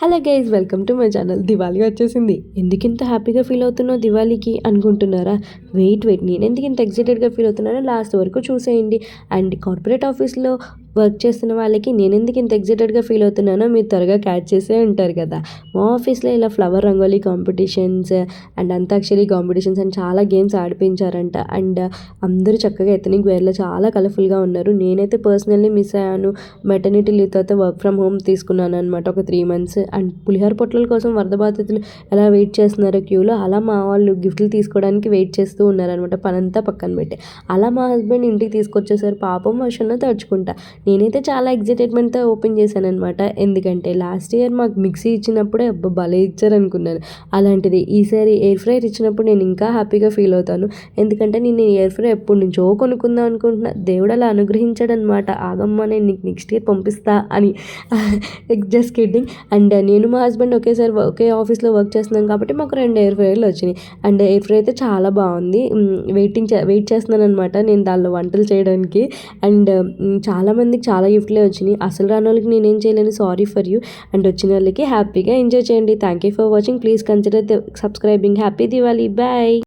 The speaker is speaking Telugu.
Hello guys, welcome to my channel. Diwali వచ్చేసింది. ఎందుకు ఇంత హ్యాపీగా ఫీల్ అవుతున్నావు దివాళీకి అనుకుంటున్నారా? వెయిట్ నేను ఎందుకు ఇంత ఎక్సైటెడ్గా ఫీల్ అవుతున్నానో లాస్ట్ వరకు చూసేయండి. అండ్ కార్పొరేట్ ఆఫీస్లో వర్క్ చేస్తున్న వాళ్ళకి నేను ఎందుకు ఇంత ఎక్సైటెడ్గా ఫీల్ అవుతున్నానో మీరు త్వరగా క్యాచ్ చేసే ఉంటారు కదా. మా ఆఫీస్లో ఇలా flower rangoli competitions and antakshari competitions and చాలా గేమ్స్ ఆడిపించారంట. అండ్ అందరూ చక్కగా ఎథనిక్ వేర్లో చాలా కలర్ఫుల్గా ఉన్నారు. నేనైతే పర్సనల్లీ మిస్ అయ్యాను. మెటర్నిటీ లీవ్ తర్వాత వర్క్ ఫ్రమ్ హోమ్ తీసుకున్నాను అనమాట ఒక 3 months. అండ్ పులిహోర పొట్లల కోసం వరద బాధితులు ఎలా వెయిట్ చేస్తున్నారో క్యూలో, అలా మా వాళ్ళు గిఫ్ట్లు తీసుకోవడానికి వెయిట్ చేస్తూ ఉన్నారనమాట. పనంతా పక్కన పెట్టి అలా మా హస్బెండ్ ఇంటికి తీసుకొచ్చేసారు. పాపం వర్షంలో తడుచుకుంటా. నేనైతే చాలా ఎక్సైటెడ్మెంట్తో ఓపెన్ చేశాను అనమాట. ఎందుకంటే లాస్ట్ ఇయర్ మాకు మిక్సీ ఇచ్చినప్పుడే అబ్బా భలే ఇచ్చారనుకున్నాను. అలాంటిది ఈసారి ఎయిర్ ఫ్రైర్ ఇచ్చినప్పుడు నేను ఇంకా హ్యాపీగా ఫీల్ అవుతాను. ఎందుకంటే నేను ఎయిర్ ఫ్రై ఎప్పటి నుంచో కొనుక్కుందాం అనుకుంటున్నా. దేవుడు అలా అనుగ్రహించాడనమాట. ఆగమ్మ నేను నీకు నెక్స్ట్ ఇయర్ పంపిస్తా అని. Just kidding. అండ్ నేను మా హస్బెండ్ ఒకేసారి ఒకే ఆఫీస్లో వర్క్ చేస్తున్నాం కాబట్టి మాకు 2 ఎయిర్ ఫ్రైర్లు వచ్చినాయి. అండ్ ఎయిర్ ఫ్రై అయితే చాలా బాగుంది. వెయిట్ చేస్తున్నాను అనమాట నేను దానిలో వంటలు చేయడానికి. అండ్ చాలామందికి చాలా గిఫ్ట్లే వచ్చినాయి. అసలు రాని వాళ్ళకి నేనేం చేయలేను, సారీ ఫర్ యూ. అండ్ వచ్చిన వాళ్ళకి హ్యాపీగా ఎంజాయ్ చేయండి. Thank you for watching. Please consider subscribing. Happy Diwali. Bye.